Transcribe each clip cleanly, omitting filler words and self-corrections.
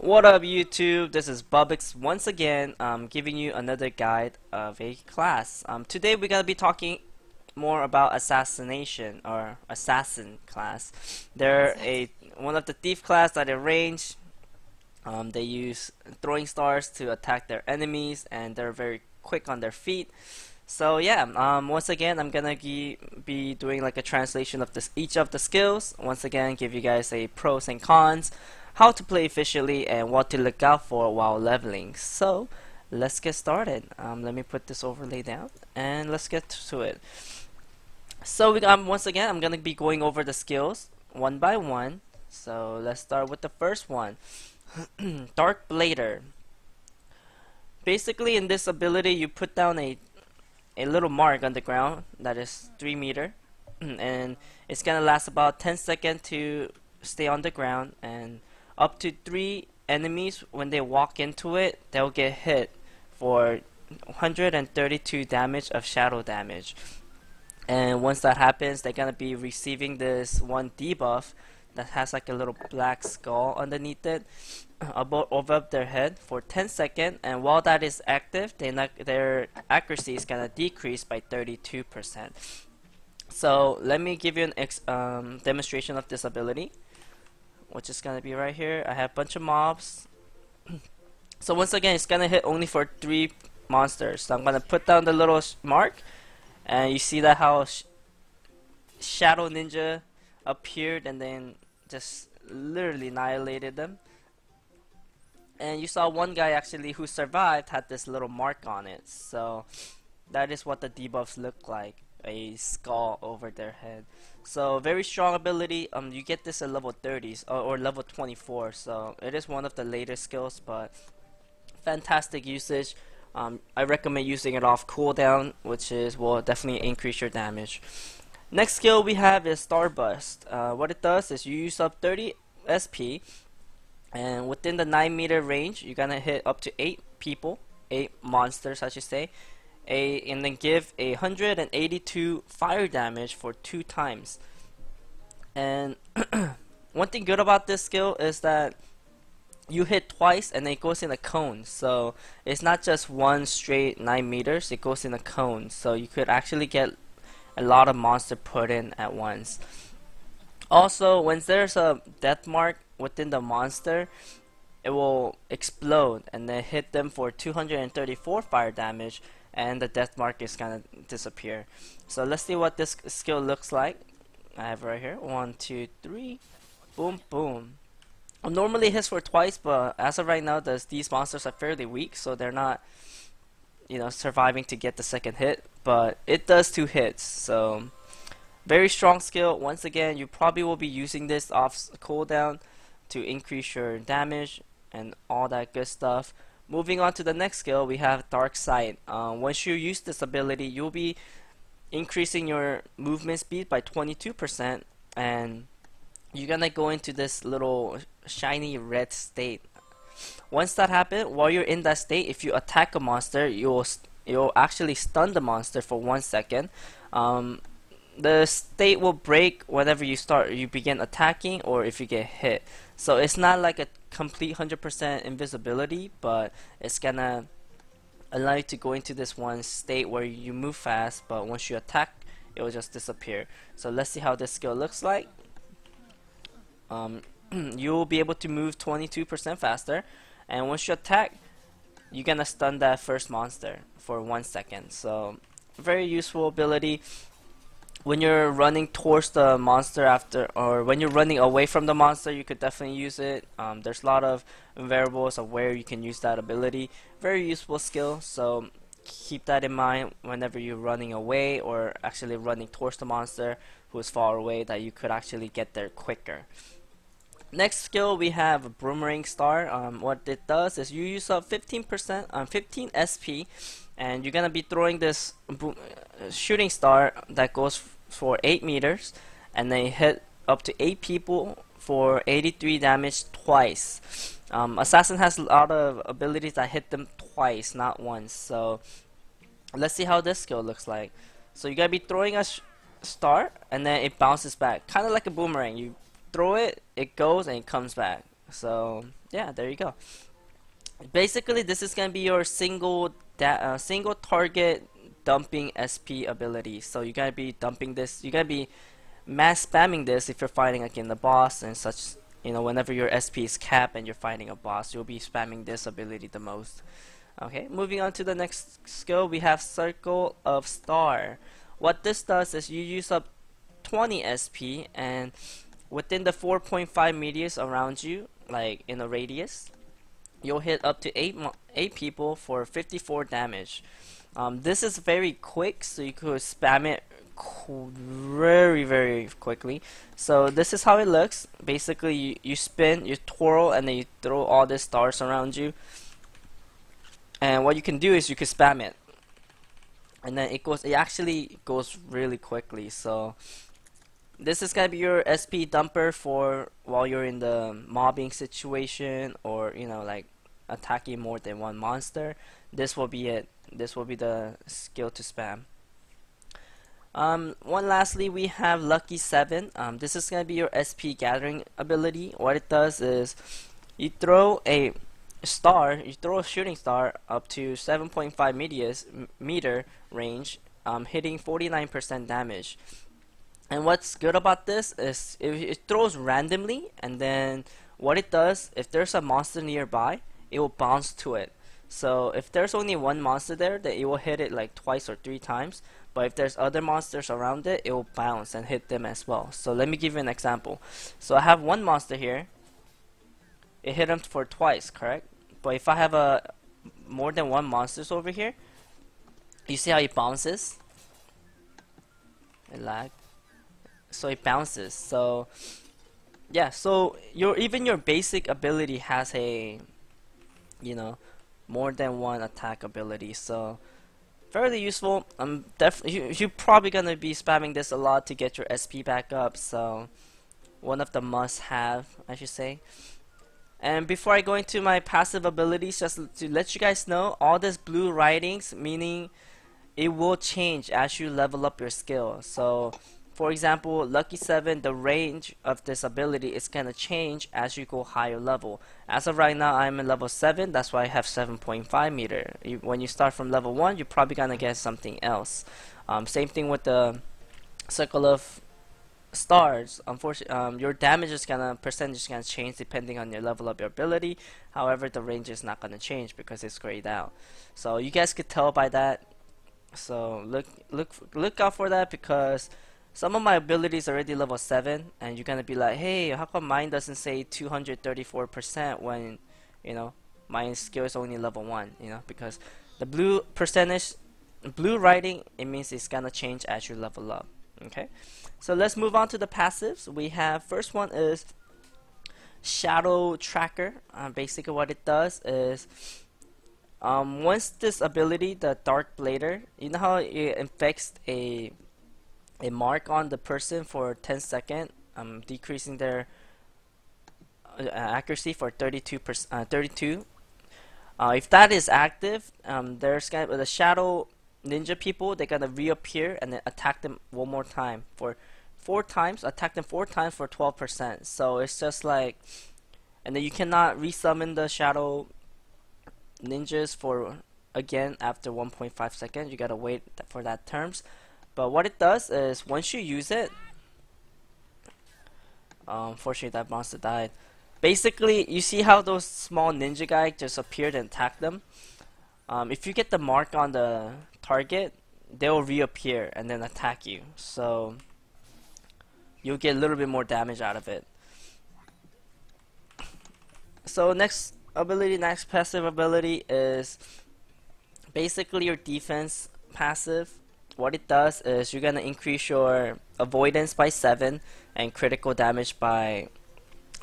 What up YouTube, this is Bubix once again giving you another guide of a class. Today we're going to be talking more about assassination or assassin class. They're one of the thief class that range. They use throwing stars to attack their enemies and they're very quick on their feet. So yeah, once again I'm gonna be doing like a translation of each of the skills. Once again, give you guys a pros and cons, how to play efficiently, and what to look out for while leveling. So let's get started. Let me put this overlay down and let's get to it. So once again I'm gonna be going over the skills one by one. So let's start with the first one. Dark Blader. Basically in this ability you put down a little mark on the ground that is 3 meters and it's gonna last about 10 seconds to stay on the ground, and up to 3 enemies when they walk into it they'll get hit for 132 damage of shadow damage. And once that happens they're gonna be receiving this one debuff that has like a little black skull underneath it above their head for 10 seconds, and while that is active their accuracy is gonna decrease by 32%. So let me give you an demonstration of this ability, which is gonna be right here. I have a bunch of mobs. So once again it's gonna hit only for 3 monsters. So I'm gonna put down the little mark, and you see that how Shadow Ninja appeared and then just literally annihilated them. And you saw one guy actually who survived had this little mark on it. So that is what the debuffs look like, a skull over their head. So very strong ability. You get this at level 30s or level 24, so it is one of the later skills, but fantastic usage. I recommend using it off cooldown, which will definitely increase your damage. Next skill we have is Starburst. What it does is you use up 30 SP, and within the 9 meter range you're gonna hit up to 8 people, 8 monsters I should say, and then give 182 fire damage for 2 times. And one thing good about this skill is that you hit twice and then it goes in a cone, so it's not just one straight 9 meters, it goes in a cone, so you could actually get a lot of monster put in at once. Also, when there's a death mark within the monster, it will explode and then hit them for 234 fire damage, and the death mark is gonna disappear. So let's see what this skill looks like. I have it right here. 1, 2, 3. Boom, boom. Normally it hits for twice, but as of right now these monsters are fairly weak, so they're not surviving to get the second hit, but it does 2 hits. So very strong skill. Once again, you probably will be using this off cooldown to increase your damage and all that good stuff. Moving on to the next skill, we have Dark Sight. Once you use this ability, you'll be increasing your movement speed by 22%, and you're gonna go into this little shiny red state. Once that happens, while you're in that state, if you attack a monster, you'll actually stun the monster for 1 second. The state will break whenever you begin attacking or if you get hit. So it's not like a complete 100% invisibility, but it's gonna allow you to go into this one state where you move fast, but once you attack it will just disappear. So let's see how this skill looks like. You will be able to move 22% faster, and once you attack you're gonna stun that first monster for 1 second. So very useful ability. When you're running towards the monster or when you're running away from the monster, you could definitely use it. There's a lot of variables of where you can use that ability. Very useful skill, so keep that in mind whenever you're running away or actually running towards the monster who is far away, that you could actually get there quicker. Next skill we have Boomerang Star. What it does is you use up 15% 15 SP, and you're gonna be throwing this shooting star that goes for 8 meters, and they hit up to 8 people for 83 damage twice. Assassin has a lot of abilities that hit them twice, not once. So let's see how this skill looks like. So you're gonna be throwing a star, and then it bounces back, kind of like a boomerang. You throw it, it goes and it comes back. So yeah, there you go. Basically, this is gonna be your single target dumping SP ability. So you gotta be dumping this. You gotta be mass spamming this if you're fighting against the boss and such. You know, whenever your SP is capped and you're fighting a boss, you'll be spamming this ability the most. Okay, moving on to the next skill, we have Circle of Star. What this does is you use up 20 SP, and within the 4.5 meters around you, like in a radius, you'll hit up to 8 people for 54 damage. This is very quick, so you could spam it very quickly. So this is how it looks. Basically, you spin, you twirl, and then you throw all the stars around you. And what you can do is you can spam it, and then it actually goes really quickly. So this is gonna be your SP dumper for while you're in the mobbing situation, or you know, like attacking more than one monster. This will be it. This will be the skill to spam. Lastly, we have Lucky 7. This is gonna be your SP gathering ability. What it does is you throw a shooting star up to 7.5 meter range, hitting 49% damage. And what's good about this is it throws randomly, and then what it does, if there's a monster nearby, it will bounce to it. So if there's only one monster there, then it will hit it like twice or 3 times. But if there's other monsters around it, it will bounce and hit them as well. So let me give you an example. So I have one monster here. It hit him for twice, correct? But if I have more than one monsters over here, you see how it bounces? It lag. So it bounces. So yeah, so even your basic ability has a, you know, more than one attack ability. So fairly useful. You're probably gonna be spamming this a lot to get your SP back up. So one of the must-have, I should say. And before I go into my passive abilities, just to let you guys know, all this blue writings, meaning it will change as you level up your skill. So for example, Lucky 7, the range of this ability is gonna change as you go higher level. As of right now, I'm in level 7, that's why I have 7.5 meter. When you start from level 1, you're probably gonna get something else. Same thing with the Circle of Stars. Unfortunately, your damage percentage is gonna change depending on your level of your ability. However, the range is not gonna change because it's grayed out. So you guys could tell by that. So look out for that, because some of my abilities are already level 7, and you're gonna be like, hey, how come mine doesn't say 234% when, you know, my skill is only level 1, you know, because the blue writing, it means it's gonna change as you level up. Okay, so let's move on to the passives. We have, first one is Shadow Tracker. Basically what it does is, once this ability, the Dark Blader, you know how it infects a mark on the person for 10 seconds, decreasing their accuracy for 32. If that is active, there's gonna the shadow ninja people. They're gonna reappear and then attack them one more time for 4 times. Attack them 4 times for 12%. So it's just like, and then you cannot resummon the shadow ninjas for again after 1.5 seconds. You gotta wait for that terms. But what it does is, once you use it, unfortunately that monster died. Basically, you see how those small ninja guys just appeared and attacked them? If you get the mark on the target, they will reappear and then attack you. So you'll get a little bit more damage out of it. So next passive ability is basically your defense passive. What it does is you're gonna increase your avoidance by 7 and critical damage by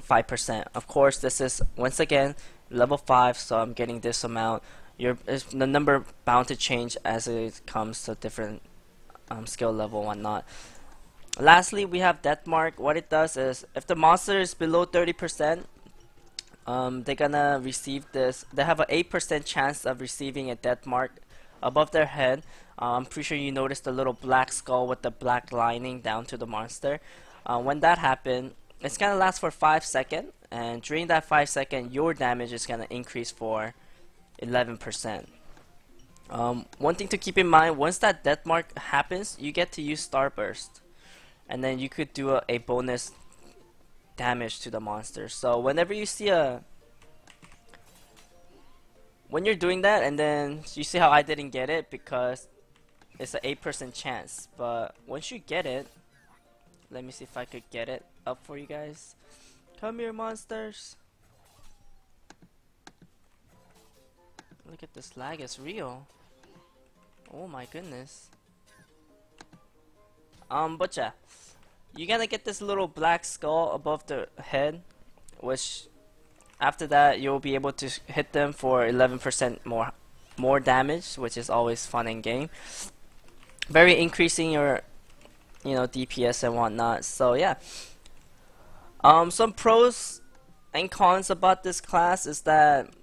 5%. Of course, this is once again level 5, so I'm getting this amount. The number bound to change as it comes to different skill level and whatnot. Lastly, we have Death Mark. What it does is, if the monster is below 30%, they're gonna receive this. They have an 8% chance of receiving a Death Mark above their head. I'm pretty sure you noticed the little black skull with the black lining down to the monster. When that happens, it's gonna last for 5 seconds, and during that 5 seconds your damage is gonna increase for 11%. One thing to keep in mind, once that death mark happens, you get to use Starburst, and then you could do a bonus damage to the monster. So whenever you see when you're doing that, and then you see how I didn't get it because it's an 8% chance, but once you get it, let me see if I could get it up for you guys. Come here, monsters. Look at this lag, it's real. Oh my goodness. But yeah, you're gonna get this little black skull above the head, which after that you'll be able to hit them for 11% more damage, which is always fun in game. Very increasing your DPS and whatnot. So yeah, some pros and cons about this class is that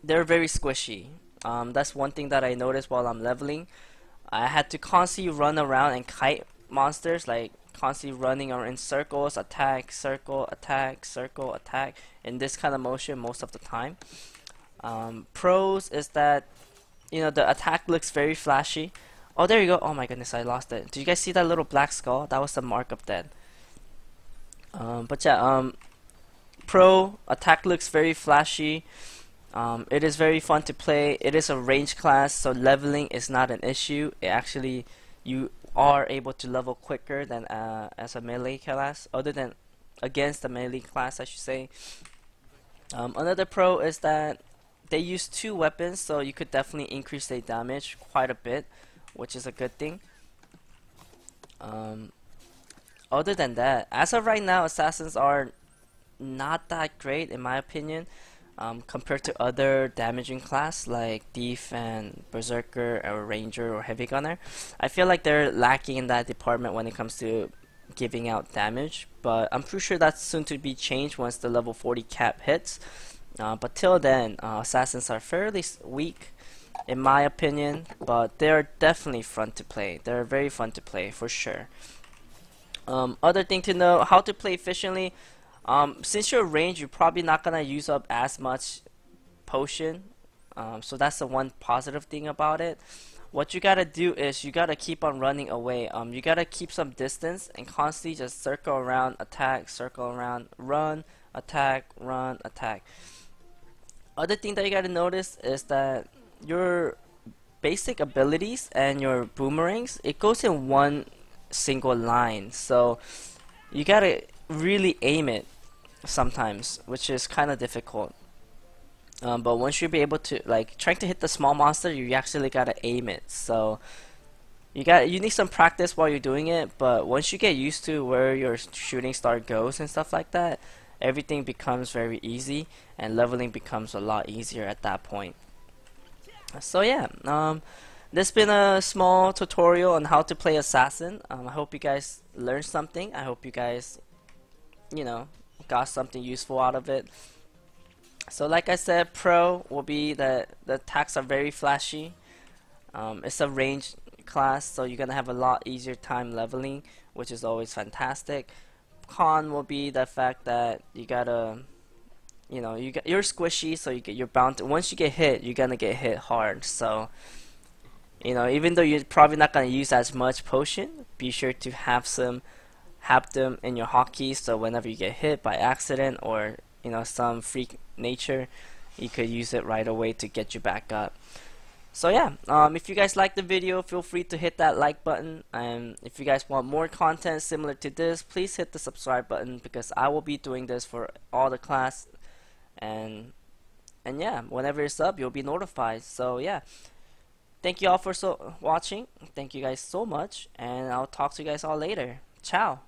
they're very squishy. That's one thing that I noticed while I'm leveling. I had to constantly run around and kite monsters, like constantly running or in circles, attack, circle, attack, circle, attack, in this kind of motion most of the time. Pros is that the attack looks very flashy. Oh, there you go. Oh my goodness, I lost it. Did you guys see that little black skull? That was the mark of death. But yeah, pro attack looks very flashy. It is very fun to play. It is a range class, so leveling is not an issue. You are able to level quicker than as a melee class, other than against the melee class, I should say. Another pro is that they use 2 weapons, so you could definitely increase their damage quite a bit, which is a good thing. Other than that, as of right now, assassins are not that great in my opinion, compared to other damaging class like thief and berserker or ranger or heavy gunner. I feel like they're lacking in that department when it comes to giving out damage, but I'm pretty sure that's soon to be changed once the level 40 cap hits. But till then, assassins are fairly weak in my opinion, but they're definitely fun to play. They're very fun to play for sure. Other thing to know, how to play efficiently. Since you're range, you're probably not gonna use up as much potion, so that's the one positive thing about it. What you gotta do is you gotta keep on running away. You gotta keep some distance and constantly just circle around, attack, circle around, run, attack, run, attack. Other thing that you gotta notice is that your basic abilities and your boomerangs, it goes in one single line, so you gotta really aim it sometimes, which is kind of difficult. But once you be able to, like, trying to hit the small monster, you actually gotta aim it. So you need some practice while you're doing it, but once you get used to where your shooting star goes and stuff like that, everything becomes very easy, and leveling becomes a lot easier at that point. So yeah, this has been a small tutorial on how to play assassin. I hope you guys learned something. I hope you guys got something useful out of it. So like I said, pro will be that the attacks are very flashy. It's a range class, so you're gonna have a lot easier time leveling, which is always fantastic. Con will be the fact that you gotta, you're squishy, so you're bound to, once you get hit, you're gonna get hit hard. So even though you're probably not gonna use as much potion, be sure to have them in your hotkeys, so whenever you get hit by accident or some freak nature, you could use it right away to get you back up. So yeah, if you guys like the video, feel free to hit that like button, and if you guys want more content similar to this, please hit the subscribe button, because I will be doing this for all the class, and yeah, whenever it's up, you'll be notified. So yeah, thank you all for watching. Thank you guys so much, and I'll talk to you guys all later. Ciao.